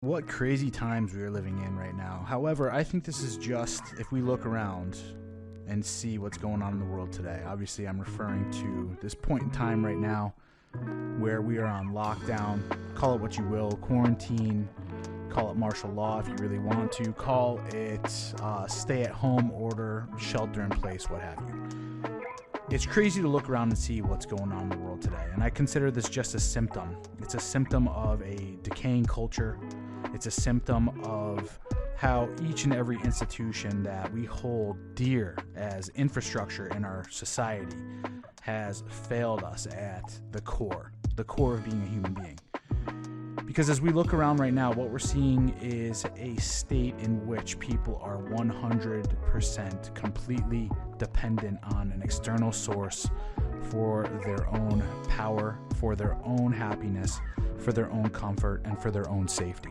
What crazy times we are living in right now. However, I think this is just if we look around and see what's going on in the world today. Obviously, I'm referring to this point in time right now where we are on lockdown. Call it what you will, quarantine, call it martial law if you really want to, call it stay-at-home order, shelter in place, what have you. It's crazy to look around and see what's going on in the world today, and I consider this just a symptom. It's a symptom of a decaying culture. It's a symptom of how each and every institution that we hold dear as infrastructure in our society has failed us at the core of being a human being. Because as we look around right now, what we're seeing is a state in which people are 100% completely dependent on an external source for their own power, for their own happiness, for their own comfort, and for their own safety.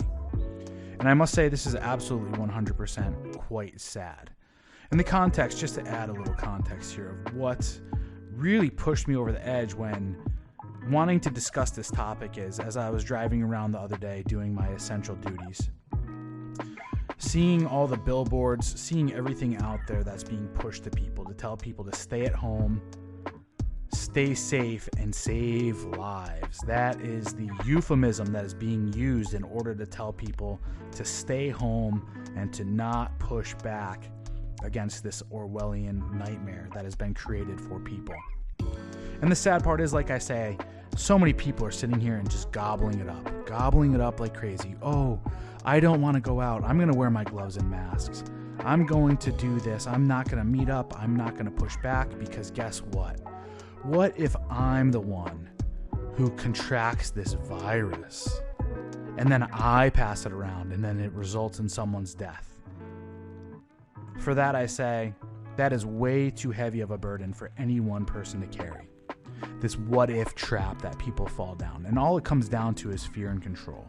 And I must say this is absolutely 100% quite sad. In the context, just to add a little context here of what really pushed me over the edge when wanting to discuss this topic is, as I was driving around the other day doing my essential duties, seeing all the billboards, seeing everything out there that's being pushed to people to tell people to stay at home, stay safe, and save lives. That is the euphemism that is being used in order to tell people to stay home and to not push back against this Orwellian nightmare that has been created for people. And the sad part is, like I say, so many people are sitting here and just gobbling it up like crazy. Oh, I don't want to go out. I'm going to wear my gloves and masks. I'm going to do this. I'm not going to meet up. I'm not going to push back because guess what? What if I'm the one who contracts this virus and then I pass it around and then it results in someone's death? For that, I say, that is way too heavy of a burden for any one person to carry. This what if trap that people fall down. And all it comes down to is fear and control.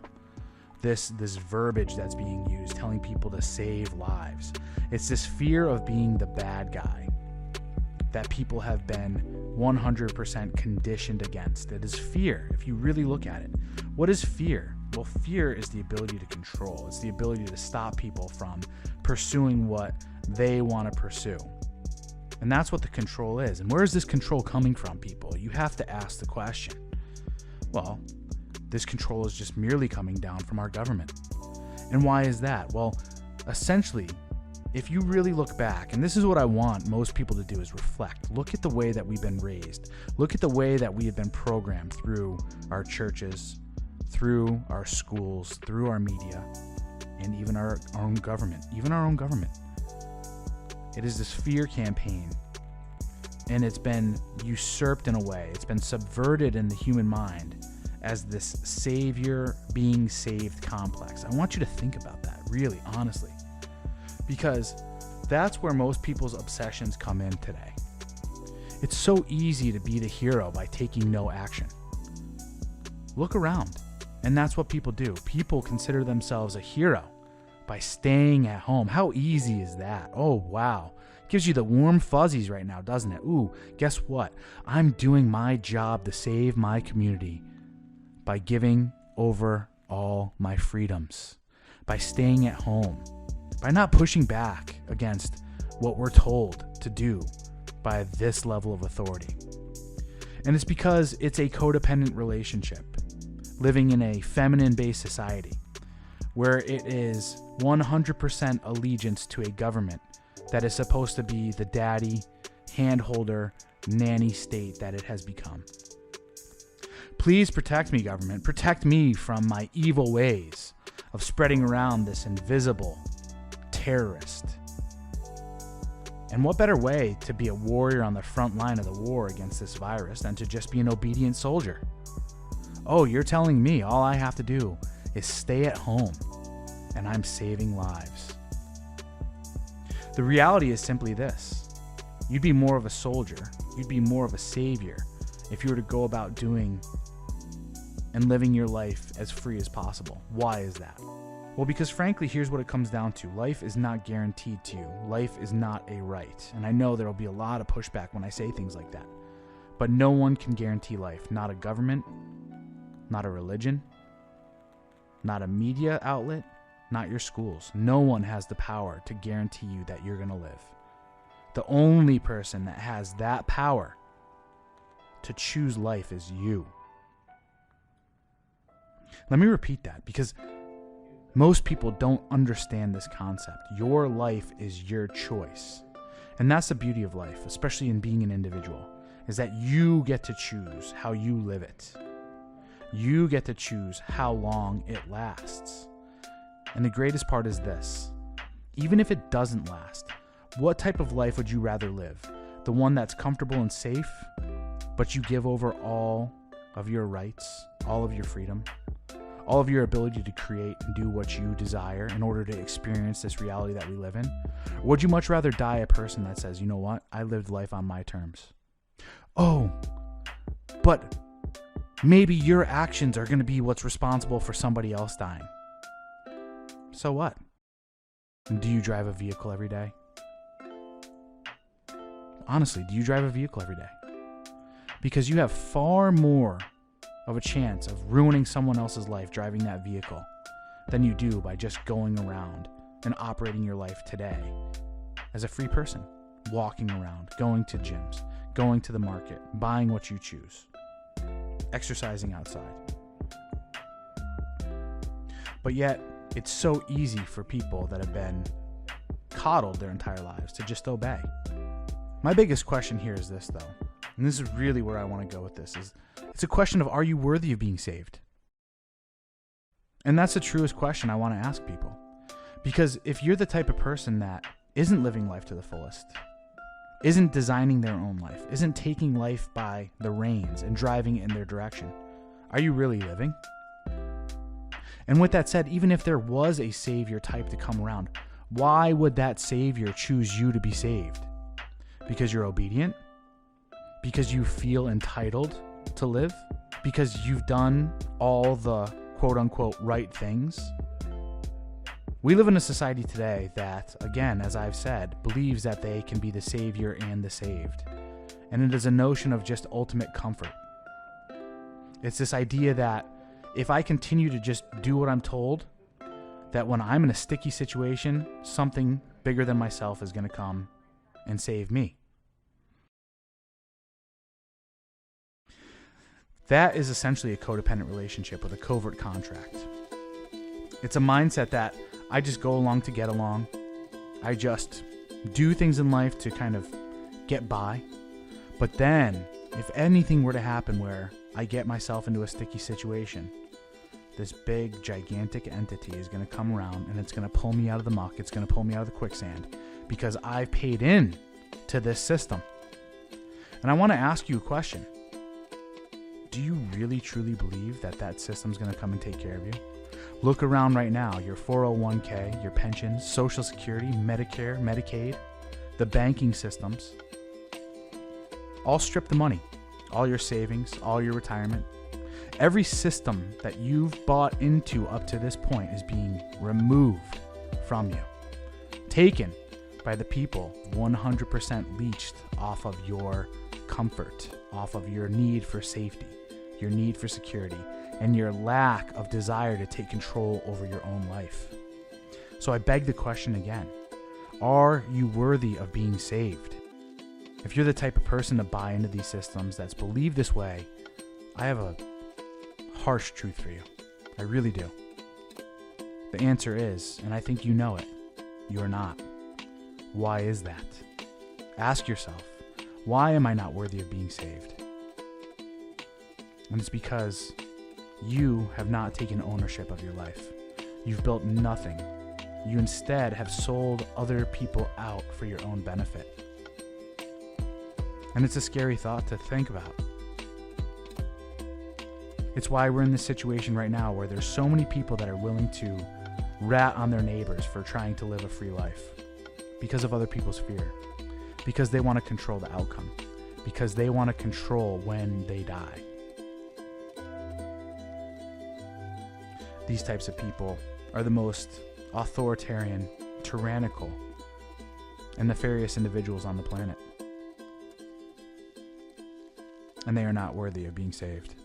This verbiage that's being used, telling people to save lives. It's this fear of being the bad guy that people have been 100% conditioned against. It is fear, if you really look at it. What is fear? Well, fear is the ability to control. It's the ability to stop people from pursuing what they want to pursue. And that's what the control is. And where is this control coming from, people? You have to ask the question. Well, this control is just merely coming down from our government. And why is that? Well, essentially, if you really look back, and this is what I want most people to do, is reflect. Look at the way that we've been raised. Look at the way that we have been programmed through our churches, through our schools, through our media, and even our own government. It is this fear campaign, and it's been usurped in a way. It's been subverted in the human mind as this savior being saved complex. I want you to think about that, really, honestly, because that's where most people's obsessions come in today. It's so easy to be the hero by taking no action. Look around, and that's what people do. People consider themselves a hero by staying at home. How easy is that? Oh, wow. Gives you the warm fuzzies right now, doesn't it? Ooh, guess what? I'm doing my job to save my community by giving over all my freedoms, by staying at home, by not pushing back against what we're told to do by this level of authority. And it's because it's a codependent relationship, living in a feminine-based society where it is 100% allegiance to a government that is supposed to be the daddy, handholder, nanny state that it has become. Please protect me, government. Protect me from my evil ways of spreading around this invisible terrorist. And what better way to be a warrior on the front line of the war against this virus than to just be an obedient soldier? Oh, you're telling me all I have to do is stay at home and I'm saving lives. The reality is simply this. You'd be more of a soldier. You'd be more of a savior if you were to go about doing and living your life as free as possible. Why is that? Well, because frankly, here's what it comes down to. Life is not guaranteed to you. Life is not a right. And I know there will be a lot of pushback when I say things like that. But no one can guarantee life. Not a government, not a religion, not a media outlet, not your schools. No one has the power to guarantee you that you're going to live. The only person that has that power to choose life is you. Let me repeat that, because most people don't understand this concept. Your life is your choice. And that's the beauty of life, especially in being an individual, is that you get to choose how you live it. You get to choose how long it lasts. And the greatest part is this: even if it doesn't last, what type of life would you rather live? The one that's comfortable and safe, but you give over all of your rights, all of your freedom, all of your ability to create and do what you desire in order to experience this reality that we live in? Or would you much rather die a person that says, you know what, I lived life on my terms? Oh, but maybe your actions are going to be what's responsible for somebody else dying. So what? Do you drive a vehicle every day? Honestly, do you drive a vehicle every day? Because you have far more of a chance of ruining someone else's life driving that vehicle than you do by just going around and operating your life today as a free person, walking around, going to gyms, going to the market, buying what you choose, exercising outside. But yet, it's so easy for people that have been coddled their entire lives to just obey. My biggest question here is this, though, and this is really where I want to go with this, is it's a question of, are you worthy of being saved? And that's the truest question I want to ask people. Because if you're the type of person that isn't living life to the fullest, isn't designing their own life, isn't taking life by the reins and driving it in their direction, are you really living? And with that said, even if there was a savior type to come around, why would that savior choose you to be saved? Because you're obedient? Because you feel entitled to live? Because you've done all the quote-unquote right things? We live in a society today that, again, as I've said, believes that they can be the savior and the saved. And it is a notion of just ultimate comfort. It's this idea that if I continue to just do what I'm told, that when I'm in a sticky situation, something bigger than myself is going to come and save me. That is essentially a codependent relationship with a covert contract. It's a mindset that I just go along to get along. I just do things in life to kind of get by. But then, if anything were to happen where I get myself into a sticky situation, this big, gigantic entity is going to come around and it's going to pull me out of the muck. It's going to pull me out of the quicksand because I've paid in to this system. And I want to ask you a question. Do you really, truly believe that that system's going to come and take care of you? Look around right now. Your 401k, your pensions, Social Security, Medicare, Medicaid, the banking systems, all strip the money. All your savings, all your retirement. Every system that you've bought into up to this point is being removed from you. Taken by the people 100% leached off of your comfort, off of your need for safety, your need for security, and your lack of desire to take control over your own life. So I beg the question again, are you worthy of being saved? If you're the type of person to buy into these systems that's believed this way, I have a harsh truth for you. I really do. The answer is, and I think you know it, you're not. Why is that? Ask yourself, why am I not worthy of being saved? And it's because you have not taken ownership of your life. You've built nothing. You instead have sold other people out for your own benefit. And it's a scary thought to think about. It's why we're in this situation right now where there's so many people that are willing to rat on their neighbors for trying to live a free life because of other people's fear, because they want to control the outcome, because they want to control when they die. These types of people are the most authoritarian, tyrannical, and nefarious individuals on the planet. And they are not worthy of being saved.